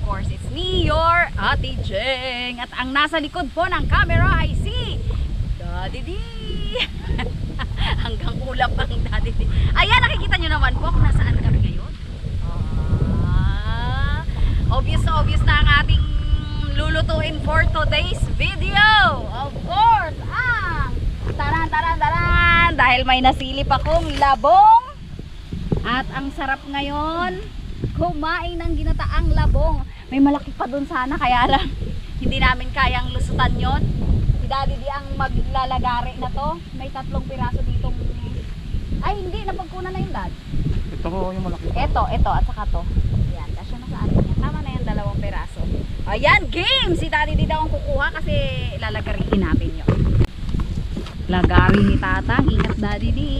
course, it's me, your Ate Jeng. At ang nasa likod po ng camera ay si Daddy D. Hanggang ulap ang Daddy D. Ayan, nakikita nyo naman po kung nasaan kami ngayon. Obvious na obvious na ang ating lulutuin for today's video. Of course, taran. Dahil may nasilip akong labong. At ang sarap ngayon kumain ng ginataang labong. May malaki pa dun sana, kaya lang hindi namin kayang lusutan yon. Si Daddy di ang maglalagari na to. May 3 piraso ditong... Ay hindi, napagkunan na yung dad. Ito ko yung malaki. Ito at saka to. Ayan, kasya na sa atin yan. Tama na yan, 2 piraso. Ayan, game! Si Daddy di daw ang kukuha kasi lalagariin natin yun. Lagari ni Tatang. Ingat Daddy di.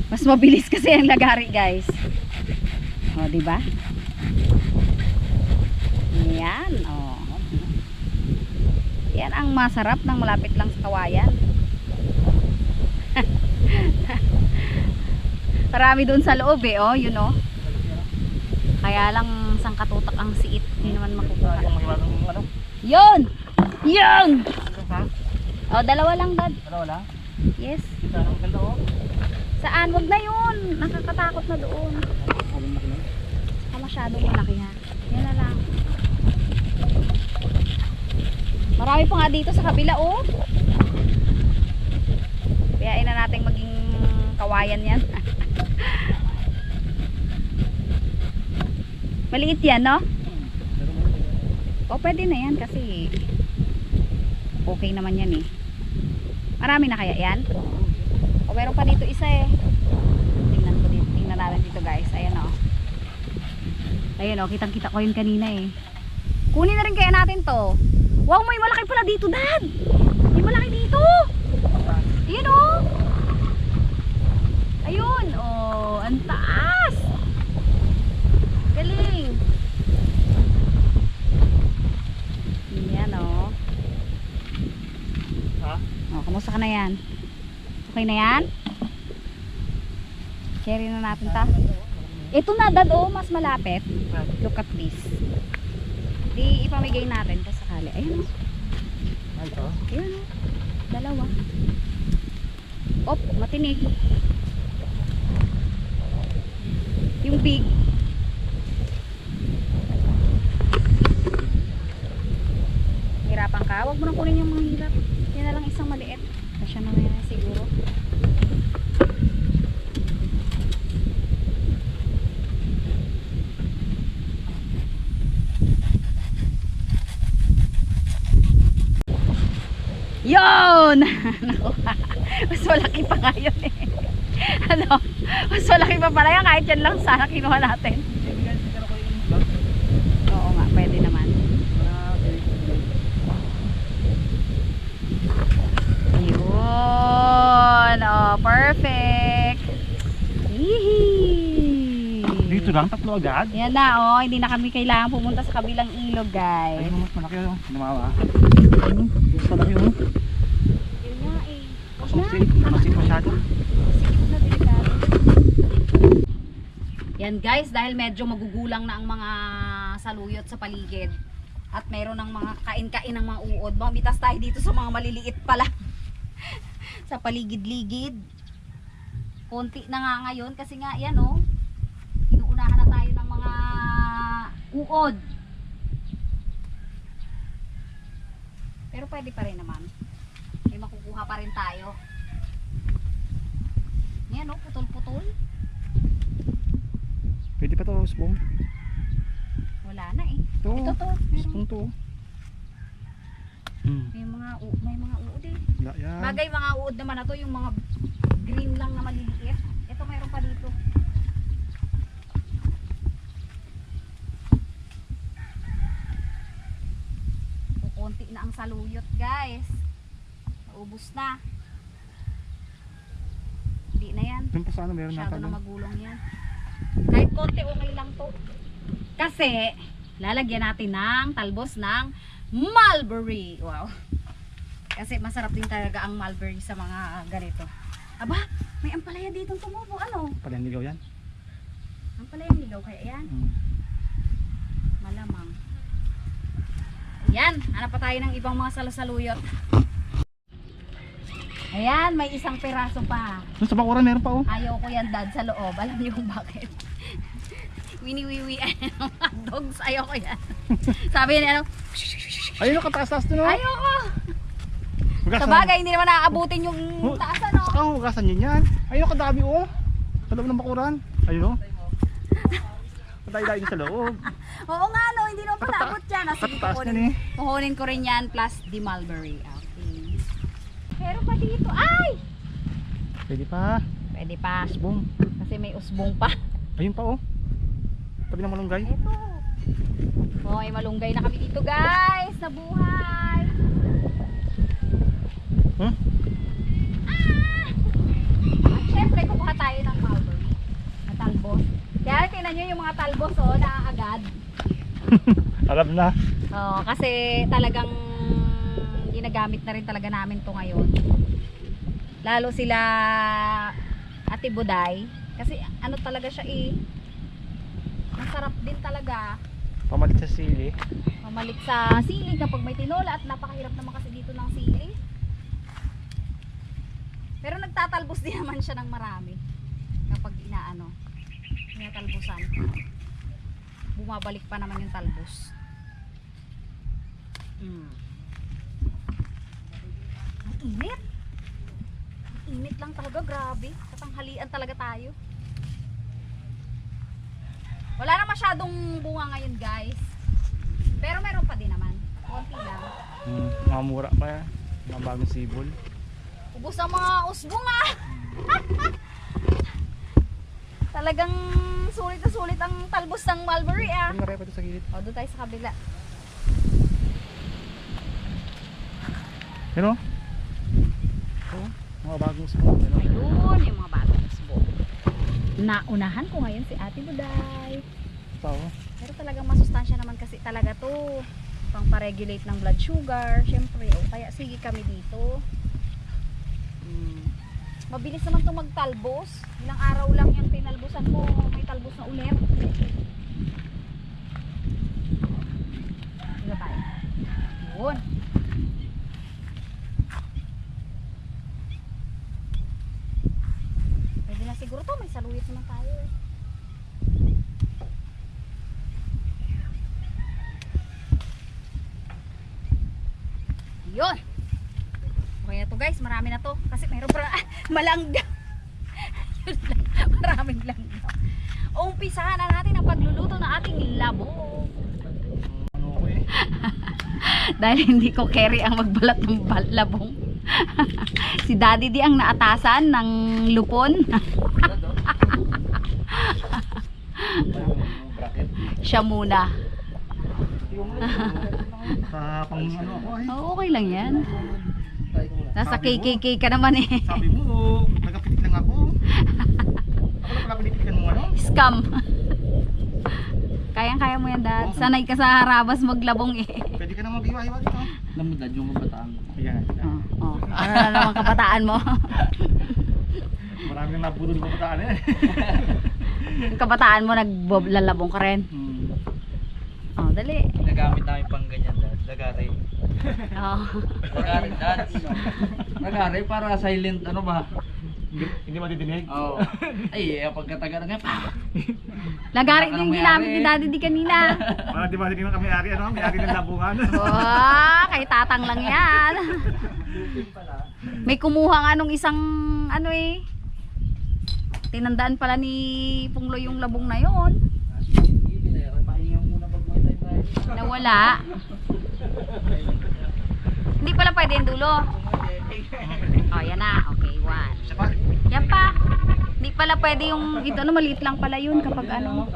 Mas mabilis kasi ang lagari, guys. O, di ba? Yan, o. Yan ang masarap ng malapit lang sa kawayan. Marami doon sa loob eh, oh, yun oh. Kaya lang sangkatutak ang siit, hindi naman makukuha. Yun! Yun! O, 2 lang, Dad. 2 lang? Yes. Ito, ang ganda oh. Saan? Wag na yun. Nakakatakot na doon. Saka masyadong malaki ha. Yan na lang. Marami pa nga dito sa kabila oh. Kayain na natin maging kawayan yan. Maliit yan no? O pwede na yan kasi okay naman yan eh. Marami na kaya yan? O meron pa dito isa eh. Tingnan ko dito. Tingnan natin dito guys. Ayan o. Ayan o. Kitang kita ko yun kanina eh. Kunin na rin kaya natin to. Wow, may malaki pala dito, Dad. May malaki dito. Ayan o. Ayun. O. Ang taas. Galing. Ayan o. Ha? O, kamusta ka na yan? Okay na yan? Carry na natin ta. Ito na Dad oh, mas malapit. Look at this. Di ipamigay natin kasi sakali. Ayun oh. Ay, ito? Ayun oh. 2. Op, matinig. Yung big. Hirapan ka? Huwag mo nang kunin yung mga hirap. Yan na lang isang maliit. Kasya na yan siguro. Yon! Mas malaki pa nga yun eh. Ano? Mas malaki pa pala yan kahit yan lang sana kinuha natin. Oo nga, pwede naman. Yun! Oh, perfect! Hihi! Dito lang, 3 agad? Yan na oh, hindi na kami kailangan pumunta sa kabilang ilog guys. Ayun, mas malaki oh. Lumawa. Ayun, mas malaki oh. Yun nga eh. Masin masyado. Sikip na delikado. Yan guys, dahil medyo magugulang na ang mga saluyot sa paligid at meron ng mga kain-kain ng mga uod, mamitas tayo dito sa mga maliliit pala sa paligid-ligid. Konti na nga ngayon kasi nga yan oh, inuunahan na tayo ng mga uod. Pero pwede pa rin naman. May makukuha pa rin tayo. Yan oh, putol-putol. Pwede pa to, spoon. Wala na eh. Ito, Ito to. Meron. spoon to. May mga uod eh. Wala yan. Bagay mga uod naman na to, yung mga green lang na maliliit. Ito mayroon pa dito. Kukunti na ang saluyot guys. Naubos na. Hindi na yan. Doon pa sana meron Masyado nata na doon. magulong yan. Kahit konti okay lang to. Kasi lalagyan natin ng talbos ng mulberry. Wow. Kasi masarap din talaga ang mulberry sa mga ganito. Aba, May ampalaya dito tumubo. Ano? Palandigaw yan. Ampalayang ligaw kaya yan? Malamang. Ayan, hanap pa tayo ng ibang mga salasaluyot. Ayan, may isang piraso pa. Doon sa bakuran meron pa oh. Ayaw ko yan, dad, sa loob. Alam niyo kung bakit? Wini-wiwi ng dogs. Ayaw ko yan. Sabi niya, ano? Ayun, kataas-taas doon oh. Ayaw ko! Hugasan. Sa bagay, hindi naman nakakabutin yung taas, ano? Saka hugasan yun yan. Ayun, kadami oh. Sa loob ng bakuran. Ayun oh. Patay-dayin sa loob. Oo nga, no, hindi naman patabot yan. Sige, Katataas yan eh. kukunin ko rin yan plus di mulberry. Okay. Pero pa dito, ay! Pwede pa. Pwede pa. Usbong. Kasi may usbong pa. Ayun pa oh. Tabi ng malunggay. Ito. Oh, may malunggay na kami dito, guys. Nabuhay. Huh? At syempre, kukuha tayo ng mulberry. Na talbos. Kaya tingnan nyo yung mga talbos, oh, naaagad. Alam na. Oh, kasi talagang ginagamit na rin talaga namin to ngayon. Lalo sila Ate Buday. Kasi ano talaga siya eh. Masarap din talaga. Pamalit sa sili. Mamalit sa sili kapag may tinola at napakahirap naman kasi dito ng sili. Pero nagtatalbos din naman siya ng marami kapag inaano, tinatalbosan. Bumabalik pa naman yung talbos. Ang init. Ang init lang talaga, grabe. Katanghalian talaga tayo. Wala na masyadong bunga ngayon, guys. Pero meron pa din naman. Konti lang. Mga mura pa yan. Mga bagong sibol. Ubus ang mga usbong ah. Talagang sulit na sulit ang talbos ng mulberry ah. Ano nga pa ito sa gilid? O, doon tayo sa kabila. Ano? Oo. Mga bagong sibol. Ano? Ayun, yung mga bagong usbong. Naunahan ko ngayon si Ate Buday. Tao. Pero talagang masustansya naman kasi talaga to. Pang pa-regulate ng blood sugar. Syempre, o kaya sige kami dito. Mabilis naman itong magtalbos. Ilang araw lang yung tinalbosan mo, may talbos na ulit. Dito tayo. Yun. Pwede na siguro to, may saluyot naman tayo eh. Yun. Okay na to guys, marami na to. Kasi mayroon pa malangga. Yun lang, maraming langga. Umpisahan na natin ang pagluluto ng ating labong. Ano ko eh? Dahil hindi ko carry ang magbalat ng labong. Si Daddy di ang naatasan ng lupon. Siya muna. Sa pang ano ako ay. Oh, okay lang yan. Nasa KKK ka naman eh. Sabi mo, nagapitik lang ako. Ako na pala pinitikan mo ano? Scam. Kayang-kaya mo yan, Dad. Sanay ka sa harabas maglabong eh. Pwede ka na mag-iwa-iwa dito. Alam mo dad, yung kabataan ko. Ayan. Oh. Ano na naman kabataan mo? Marami nang nabudol ng kabataan eh. Yung kabataan mo naglalabong ka rin. Oh, dali. Nagamit namin pang ganyan dad. Lagari. Oh. Lagari dad. Lagari para silent ano ba? Hindi madidinig. Oo. Ay, pagkataga na nga pa. Lagari Baka din nang ginamit ni mayari. Daddy di kanina. Para di madidinig ng kami-ari ano? May-ari ng labungan. Oh, kay tatang lang yan. May kumuha nga nung isang ano eh. Tinandaan pala ni Punglo yung labong na yon. Pahinga muna pag may time tayo. Nawala. Hindi pala pwede yung dulo. Oh, yan na. Okay, one. Isa pa? Yan pa. Hindi pala pwede yung ito, ano, maliit lang pala yun kapag ano.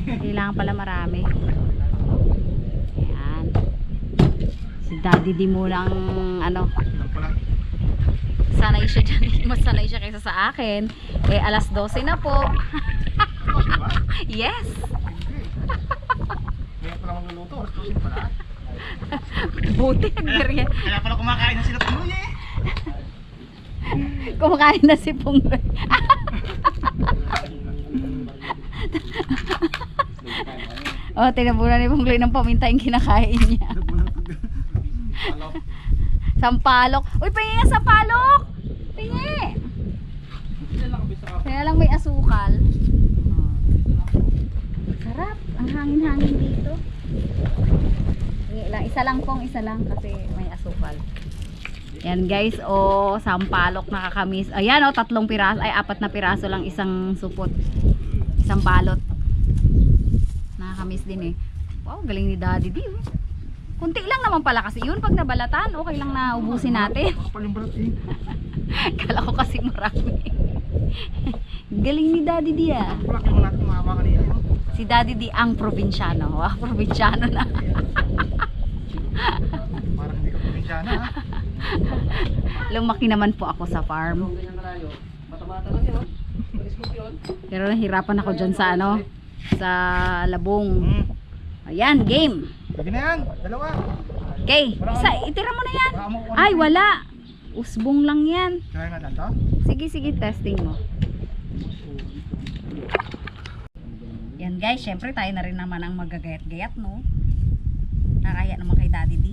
Kailangan pala marami. Ayan. Si Daddy di mo lang ano, Ano pala? sanay siya dyan. Mas sanay siya kaysa sa akin. Eh, alas 12 na po. Diba? Yes. Ngayon pala magluluto. Oras 12 pala. Buti nagbirin. Kaya pala kumakain ng sila Pinoy eh. Kumakain na si Pungloy. Oh, tinabunan ni Pungloy ng paminta yung kinakain niya. Sampalok. Uy, pingi nga sampalok. Pingi. Kaya lang may asukal. Sarap. Ang hangin-hangin dito. Isa lang pong, isa lang kasi may asukal. Yan guys, oh, sampalok nakakamis. Ayan oh, 3 piraso, ay 4 na piraso lang isang supot. Isang balot. Nakakamis din eh. Wow, galing ni Daddy D. Oh. Kunti lang naman pala kasi yun. Pag nabalatan, okay lang na ubusin natin. Kapal yung balat eh. Kala ko kasi marami. Galing ni Daddy D ah. Laki mo natin mahaba kanina yun. Si Daddy D ang probinsyano. Wow, probinsyano na. Parang hindi ka probinsyana ha. Lumaki naman po ako sa farm. Mata-mata lang yun. Pag-scoop yun. Pero nahirapan ako dyan sa ano, sa labong. Ayan, game. Pwede na yan. Dalawa. Okay, itira mo na yan. Wala mo Ay, wala. Usbong lang yan. Try na dito. Sige, sige, testing mo. Yan guys, syempre tayo na rin naman ang magagayat-gayat, no? Nakaya naman kay Daddy D.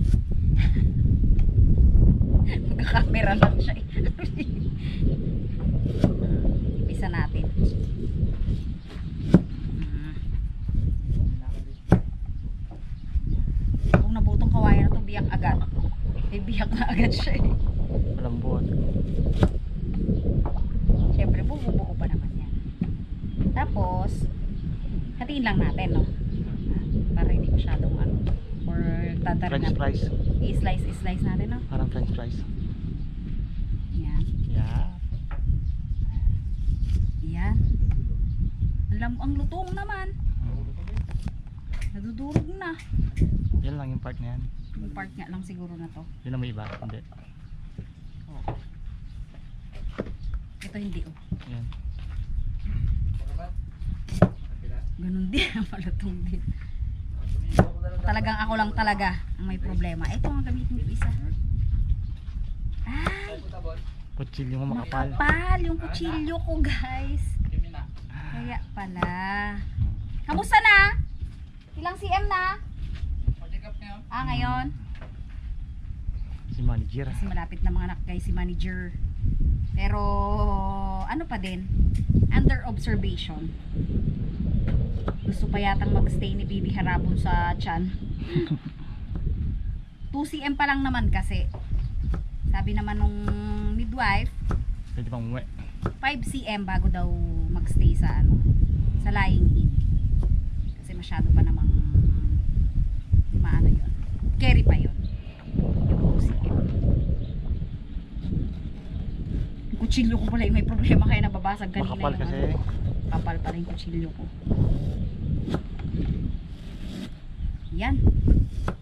Magkakamera lang siya. Isa natin. Kung nabutong kawayan na to, biyak agad. Biyak na agad siya eh. Malambot. Siyempre, bubuo pa naman yan. Tapos, hatiin lang natin, no? Para hindi masyadong ano. Or tatarin French natin. fries. I-slice natin, no? Parang French fries. Yan. Yeah. Yan. Ang lutong naman. Nadudurog na. Yan lang yung part na yan. Yung part nga lang siguro na to. Yun ang may iba. Hindi. Oo. Ito hindi, oh. Yan. Ganun din. Malutong din. Talagang ako lang talaga ang may problema. Ito ang gamitin ko isa. Ay, Kutsilyo mo makapal. makapal yung kutsilyo ko, guys. Kaya pala. Kamusta na? Ilang cm na? Ah, ngayon? Si manager. Kasi malapit na mga anak, guys, si manager. Pero, ano pa din? Under observation. Gusto pa yatang magstay ni Bibi Harapon sa tiyan. 2 cm pa lang naman kasi. Sabi naman nung midwife, Pwede pang umuwi. 5 cm bago daw magstay sa ano, sa lying in. Kasi masyado pa namang maano yun. Carry pa yun. Yung 2 cm. Yung kutsilyo ko pala yung may problema kaya nababasag kanina. Makapal yung kasi. ano. Kapal pala yung kutsilyo ko. Yan.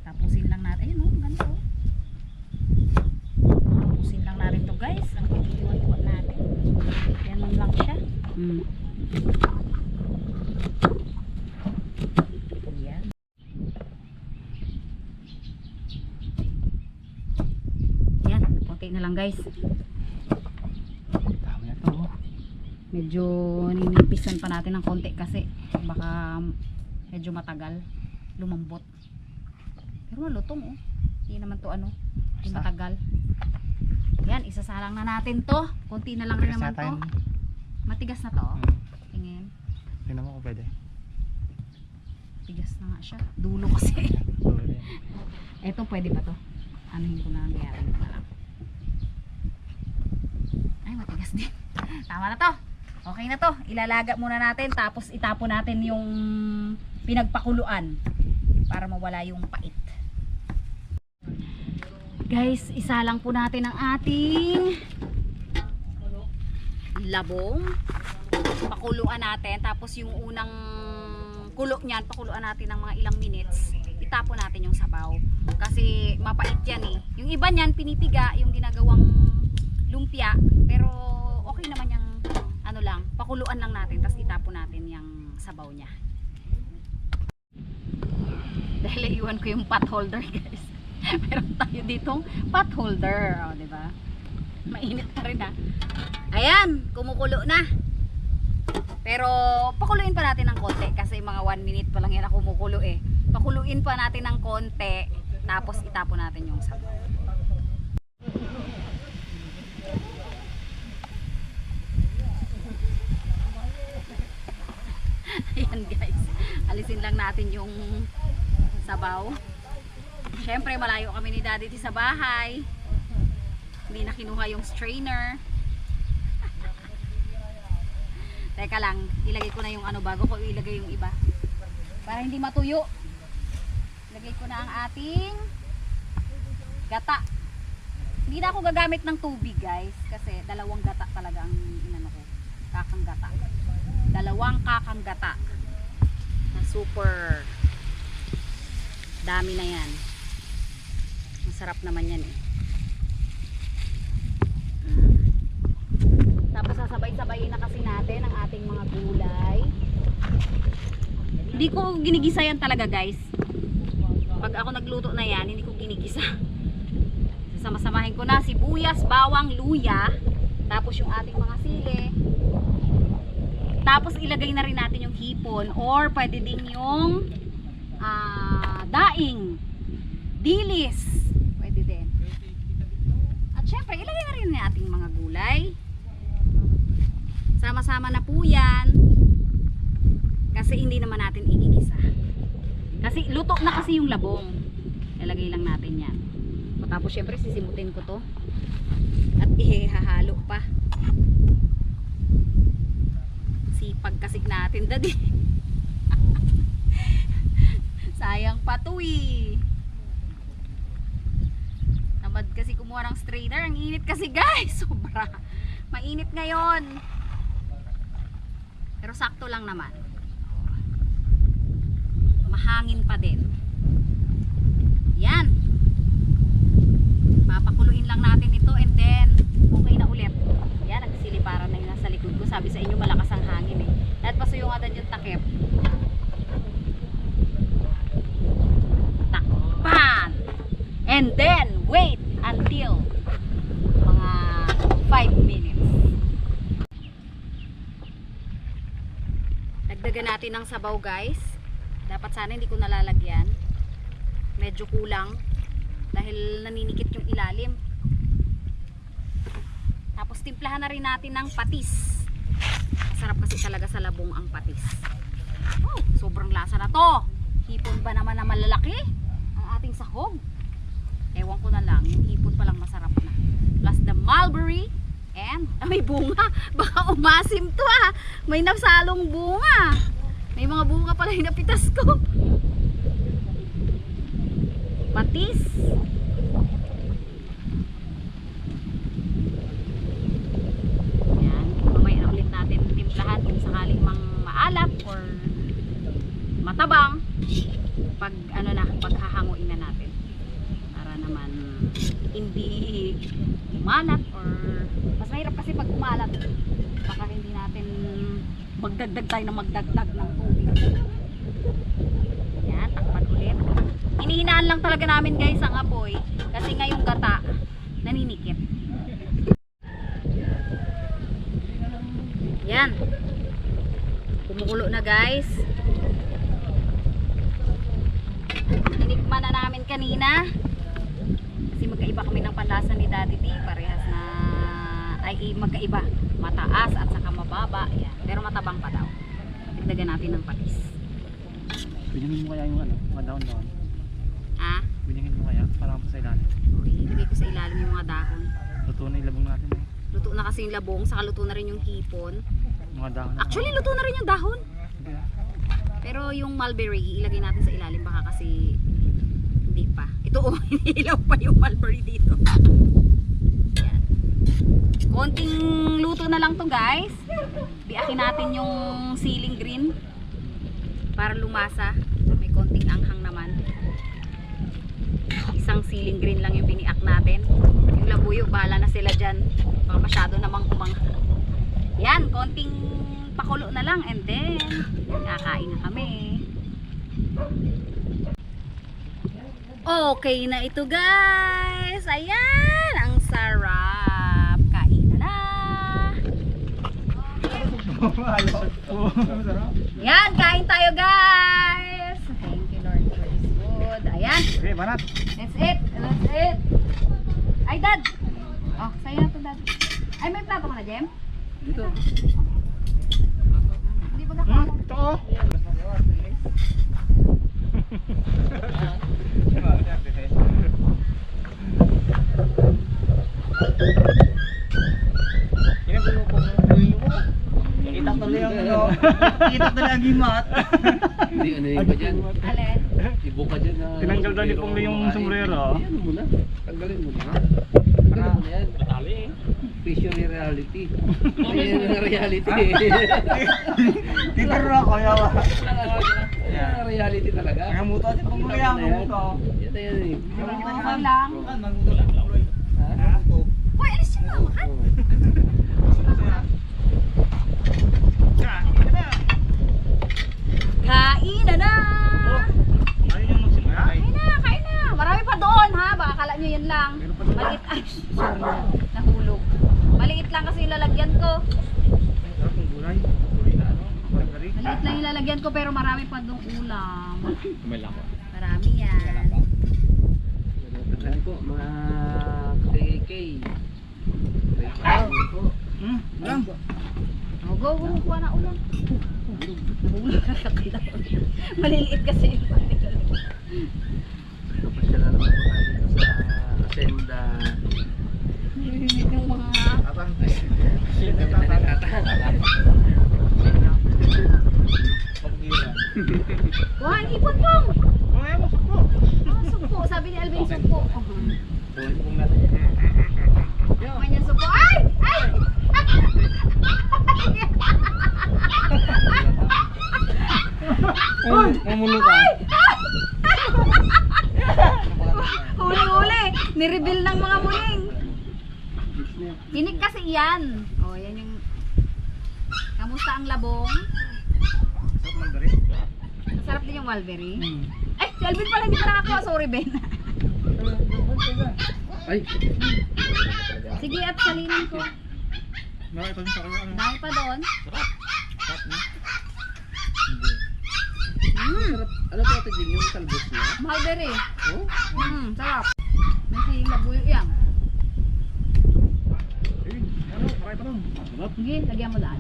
Tapusin lang natin. Ayun, oh, ganda, oh. Tapusin lang natin to, guys. Ang pagkikiwan-kiwan natin. Yan lang siya. Yan. Yan. Konti na lang, guys. Dami na to. Medyo ninipisan pa natin ng konti kasi baka medyo matagal lumambot. Pero malutong, oh. Hindi naman to ano, hindi Basta. matagal. Yan, isasalang na natin to. Konti na lang rin naman to. Matigas na to. Tingin. Tingnan mo kung pwede. Tigas na nga siya. Dulo kasi. Pwede. Eto, pwede ba to? Anuhin ko na nangyari na lang. Ay, matigas din. Tama na to. Okay na to. Ilalaga muna natin tapos itapon natin yung pinagpakuluan para mawala yung pait. Guys, isa lang po natin ang ating labong. Pakuluan natin tapos yung unang kulo niyan, pakuluan natin ng mga ilang minutes. Itapon natin yung sabaw kasi mapait yan eh. Yung iba niyan pinipiga, yung ginagawang lumpia, pero okay naman yung ano lang, pakuluan lang natin tapos itapon natin yung sabaw niya. Dahil iwan ko yung pot holder, guys. Meron tayo ditong pot holder, oh, di ba? Mainit pa rin ah. Ayan, kumukulo na. Pero pakuluin pa natin ng konti kasi mga 1 minute pa lang yan na kumukulo eh. Pakuluin pa natin ng konti tapos itapon natin yung sabaw. Ayan guys, alisin lang natin yung sabaw. Syempre malayo kami ni Daddy sa bahay. Hindi na kinuha yung strainer. Teka lang, ilagay ko na yung ano bago ko ilagay yung iba. Para hindi matuyo. Ilagay ko na ang ating gata. Hindi na ako gagamit ng tubig guys. Kasi dalawang gata talaga ang inano ko. Kakang gata. Dalawang kakang gata. Na super dami na yan. Masarap naman yan eh. Tapos sasabay-sabayin na kasi natin ang ating mga gulay. Hindi ko ginigisa yan talaga guys. Pag ako nagluto na yan, hindi ko ginigisa. Sasama-samahin ko na sibuyas, bawang, luya. Tapos yung ating mga sili. Tapos ilagay na rin natin yung hipon. Or pwede din yung daing. Dilis. Pwede din. At syempre, ilagay na rin natin mga gulay. Sama-sama na po yan. Kasi hindi naman natin igigisa. Kasi luto na kasi yung labong. Ilagay lang natin yan. Tapos syempre sisimutin ko to. At ihahalo pa. Sipag kasi natin daddy. Sayang pa to eh. Tamad kasi kumuha ng strainer. Ang init kasi guys. Sobra. Mainit ngayon. Pero sakto lang naman. Mahangin pa din. Yan. Papakuluin lang natin ito and then okay na ulit. Yan, nagsiliparan na yung nasa likod ko. Sabi sa inyo malakas ang hangin eh. At pasuyong agad yung takip. Takpan! And then wait until mga 5 minutes. Dagdagan natin ng sabaw guys. Dapat sana hindi ko nalalagyan. Medyo kulang dahil naninikit yung ilalim. Tapos timplahan na rin natin ng patis. Masarap kasi talaga sa labong ang patis. Oh, sobrang lasa na to. Hipon ba naman na malalaki ang ating sahog? Ewan ko na lang, yung hipon pa lang masarap na. Plus the mulberry. And may bunga. Baka umasim to ah. May nasalong bunga. May mga bunga pala yung napitas ko. Patis. Yan. Mamaya ulit natin timplahan kung sakaling mang maalat or matabang. Pag ano na, paghahanguin na natin. Para naman hindi malat or mas mahirap kasi pag umalat baka hindi natin magdagdag tayo na magdagdag ng tubig. Yan, takpan ulit. Hinihinaan lang talaga namin guys ang apoy kasi ngayong gata naninikip. Yan, kumukulo na guys. Tinikman na namin kanina kasi magkaiba kami ng panlasa ni Daddy D. Parehas na ay magkaiba, mataas at saka mababa. Yan. Pero matabang pa daw. Dagdagan natin ng patis. Binigyan mo kaya yung ano, mga dahon-dahon. Ha? Binigyan mo kaya para sa ilalim. Okay, ilagay ko sa ilalim yung mga dahon. Luto na ilabong natin eh. Luto na kasi yung labong, saka luto na rin yung hipon. Mga dahon. Actually, luto na rin yung dahon. Okay. Pero yung mulberry, ilagay natin sa ilalim baka kasi hindi pa. Ito oh, hinihilaw pa yung mulberry dito. Yan. Konting luto na lang to guys. Biakin natin yung siling green para lumasa. May konting anghang naman. Isang siling green lang yung biniak natin. Yung labuyo, bahala na sila dyan. Baka masyado namang kumang. Yan, konting pakulo na lang and then kakain na kami. Okay na ito guys. Ayan, ang sarap. Yan, kain tayo guys. Thank you Lord for this food. Ayan. Okay, banat. That's it. That's it. Ay, Dad. Oh, sa'yo na to, Dad. Ay, may plato ka na, Jem? Dito. Hindi ba kakao? Ito oh. Ini po kung buhay mo. Kita tuloy ang ano. Kita tuloy ang gimat. Hindi, ano yung iba dyan? Alin? Ibo ka dyan na... Tinanggal daw ni Pong yung sombrero. Ayan mo na. Tanggalin mo na. Tanggalin mo na yan. Batali eh. Vision reality. Ayan ang reality. Dito rin ako, yawa. Ayan ang reality talaga. Nangamuto at Pong Luya, nangamuto. Yan na yan eh. Okay lang. Nangamuto lang. Nangamuto. Hoy, alis siya na. Makan. Kain na na! Kain na, kain na. Marami pa doon ha. Baka akala nyo yan lang. Maliit. Ay, sorry na. Nahulog. Maliit lang kasi yung lalagyan ko. Maliit lang yung lalagyan ko pero marami pa doon ulam. Marami yan. Ano po, mga KK. Lang. Oh, go, kuha na ulam. Nahulog ka sa kailan. Maliliit kasi yung particle. Kapasyalan naman po tayo dito sa Asenda. Nahulog yung mga... Kuha, ang ipon pong! Oh, sumpo. Sabi ni Alvin, sumpo. Kuha niya sumpo. Ay! Ay! Mamulo ka. Huli-huli. Nireveal ng mga muling. Inik kasi yan. Oh, yan yung... Kamusta ang labong? Masarap din yung mulberry. Ay, si Alvin pala hindi pa nakakuha. Sorry, Ben. Ay! Sige, at salinan ko. Ito sa kanya. Dahil pa doon. Ano po ito din yung talbos niya? Mulberry. Oh? Sarap. May silabuyo yan. Sige, lagyan mo daan.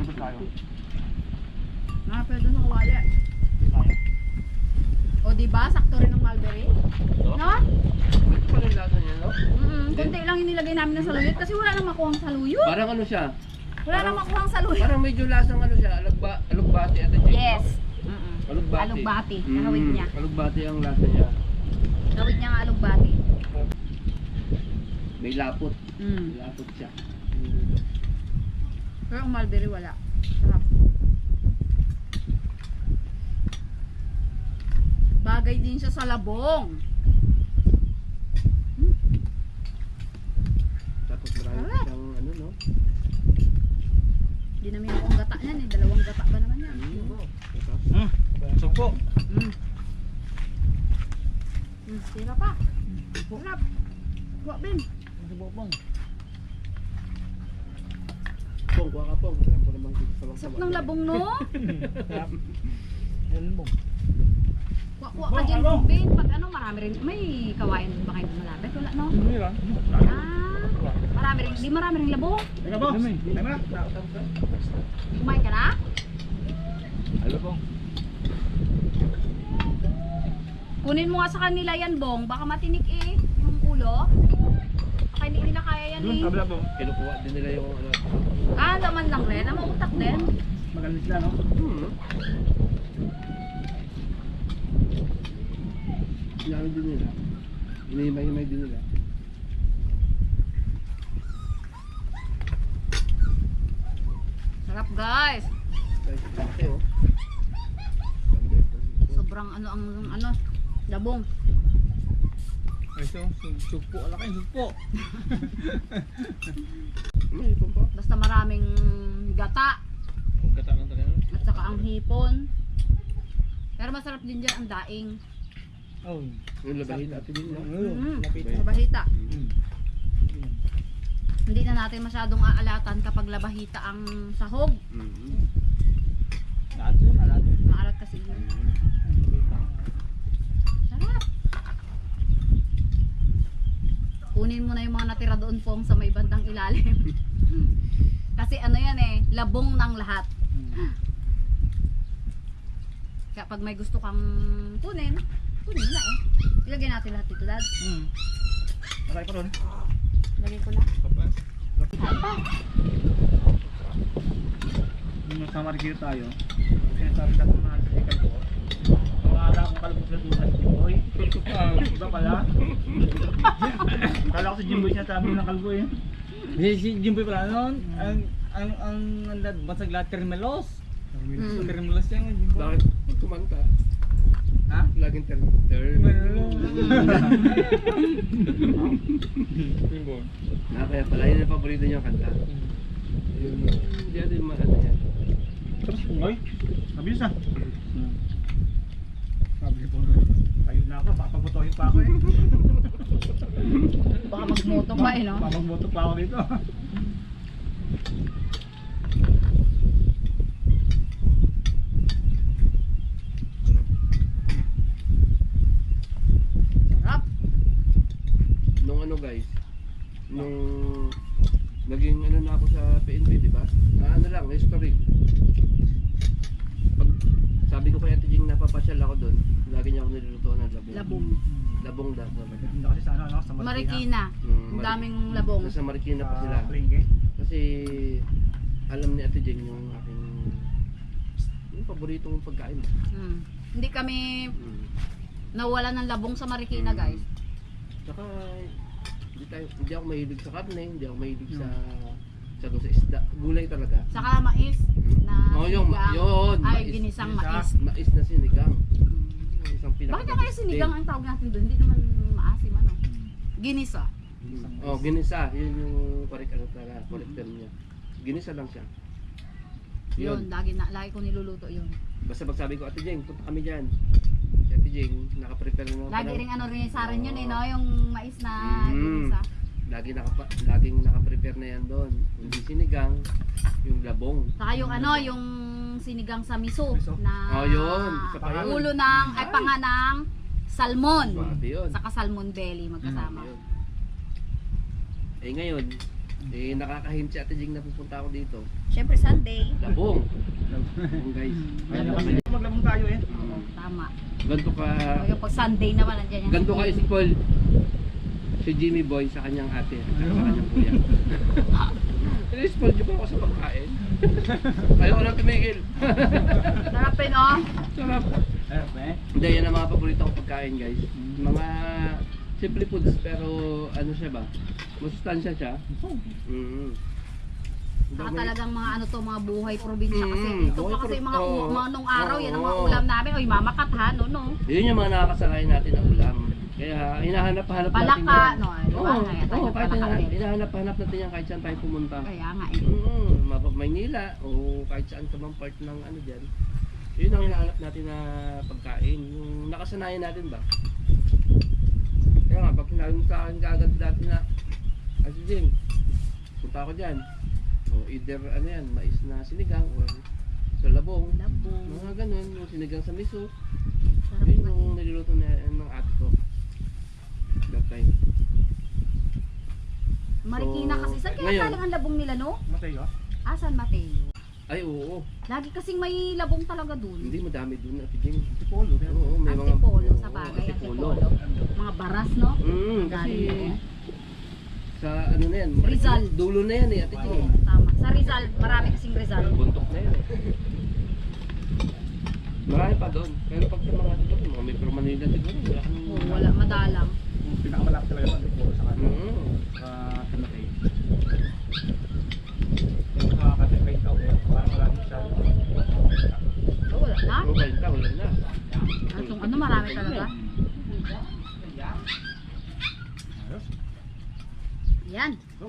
Nakapil doon sa kawali. O diba, sakto rin ng mulberry? No? Ito pala yung lasa niya, no? Kunti lang yung nilagay namin ng saluyot kasi wala nang makuhang saluyot. Parang ano siya? Wala nang makuhang saluyot. Parang medyo lasang ano siya, alugbati ata siya. Yes. Alugbati. Alugbati, kahawig niya. Alugbati ang lasa niya. Gawin niya nga alugbati. May lapot. May lapot siya. Pero ang mulberry wala. Sarap. Bagay din siya sa labong. Tapos marami Sarap. siyang ano, no? Hindi namin ako ang gata niyan eh. Dalawang gata ba naman yan? Sumpo. Sira pa. Sarap. Kuha Ben. Pong, kuha ka pong. Alam ko namang dito sa Sarap ng labong no? Elmo. Kuha ka dyan Ben. Pag ano marami rin. May kawayan ba kayo malapit? Wala no? Marami rin. Di marami rin labong. Teka po. Tama. Kumain ka na? Hello po. Kunin mo nga sa kanila yan, Bong. Baka matinik eh. Yung ulo. Baka hindi nila kaya yan eh. Kabila po. Kinukuha din nila yung ano. Ah, laman lang rin. Ang utak din. Magaling sila, no? Sinabi din nila. Inihimay-himay din nila. Sarap guys. Kasi oh. Sobrang ano, labong. Ay, so, sugpo. Ala kayo, sugpo. May ipon pa. Basta maraming gata. Kung gata lang talaga. At saka ang hipon. Pero masarap din dyan ang daing. Oh. Yung labahita ito din, no? Lapit. Labahita. Hindi na natin masyadong aalatan kapag labahita ang sahog. nakatira doon pong sa may bandang ilalim. Kasi ano yan eh, labong ng lahat. Kaya pag may gusto kang kunin mo na eh. Ilagay natin lahat dito, Dad. Nakay pa ron. Lagay ko na. Nung nasa Marikina tayo, sinasabi sa mga sikat ko, mga ala akong kalabog na tulad si Jimboy. Iba pala. Kala ko si Jimboy siya sabi ng kalbo eh. Si Jimboy pala noon, ang bansag lahat Carmelos. Carmelos yan, Jimboy. Bakit kumanta? Ha? Laging kaya pala yun ang paborito niyo kanta. Hindi natin maano yan. Tapos Jimboy, mabilis ah. Sabi ko, tayo na ako, papabutohin pa ako eh. Baka magmoto pa eh, no? Papagmoto pa ako dito. Sarap. Nung ano guys, nung naging ano na ako sa PNP, di ba? Ano lang, history. Pag sabi ko kay Ate Jing napapasyal ako doon, lagi niya ako nilulutuan ng labong. Labong. Labong daw. Hindi kasi sa ano, sa Marikina. Ang daming labong. Nasa Marikina pa sila. Pringge. Kasi alam ni Ate Jing yung aking yung paboritong pagkain. Hindi kami nawala ng labong sa Marikina, guys. Saka hindi ako mahilig sa karne, hindi ako mahilig sa isda. Gulay talaga. Saka mais na Oh, yung sinigang. yun, Ay, mais. ginisang Ginisa. mais. Mais na sinigang. Yung isang pinaka. Bakit na kaya sinigang ang tawag natin doon? Hindi naman maasim, ano? Ginisa. Oh, ginisa. Yun yung correct term niya. Ginisa lang siya. Yun, lagi ko niluluto yun. Basta pag sabi ko, Ate Jeng, punta kami dyan. Si Ate Jeng, nakaprepare na Lagi rin ano rin sa rin yun eh, no? Yung mais na Mm. ginisa. Laging nakaprepare na yan doon. Hindi sinigang, yung labong. Saka yung ano, yung sinigang sa miso. Miso. Na Oh, yun. Isa pa yun. ulo ng, ay panga ng salmon. Grabe yun. Saka salmon belly magkasama. Yun. Eh ngayon, nakakahint si Ate Jing na pupunta ako dito. Siyempre Sunday. Labong. Labong guys. Maglabong tayo eh. Oo, tama. Ganto ka, O, yung pag Sunday naman, nandiyan yan. ganto ka isipol si Jimmy Boy sa kanyang ate at sa kanyang kuya. Inisipol niyo ba ako sa pagkain? Ayaw ko lang tumigil. Sarapin, oh. Sarap. Hindi, yan ang mga paborito kong pagkain guys. Mga simple foods pero ano siya ba? Masustansya siya. Saka talagang mga ano to, mga buhay probinsya kasi. Ito buhay pa kasi pro- mga, oo. mga nung araw, yan ang mga Oo. ulam namin. Oy, mamakat ha, no, no. Yun yung mga nakakasakay natin na ulam. Kaya hinahanap-hanap natin Palaka, yan. no, di ba? Oo, Kaya tayo oo, kahit palaka din. hinahanap-hanap natin yan kahit saan tayo pumunta. Kaya nga eh. Maynila o kahit saan ka mang part ng ano dyan. Yun ang hinahanap natin na pagkain. Yung nakasanayan natin ba? Kaya nga, pag sinabi mo sa akin kaagad dati na Ate Jing, punta ako dyan. O either ano yan, mais na sinigang or sa labong. Labong. Mga ganun, yung sinigang sa miso. Sarap Yun naman. yung niluluto ng ate ko. That time. Marikina kasi. Saan kaya ngayon- galing ang labong nila, no? Mateo. Ah, San Mateo. Ay, oo. Lagi kasing may labong talaga dun. Hindi madami dun, Ate Jing. Tipolo. Oo, may mga... Antipolo, oo, sa bagay, antipolo. antipolo. Mga baras, no? Kasi Galing doon. sa ano na yan, Rizal. dulo na yan eh, Ate Oo, Jing. tama. Sa Rizal, marami kasing Rizal. Buntok na yan eh. Marami pa doon. Pero pag sa mga dito, mga Metro Manila siguro, wala kang... Oo, wala, madalang. Yung pinakamalapit talaga sa Tipolo sa kanila. Sa San Mateo. Yung nakakatipay tao eh. Parang marami siya. Oo, wala na. Oo, kayo ta, wala na. Atong ano, marami talaga. Ayos. Yan. Go.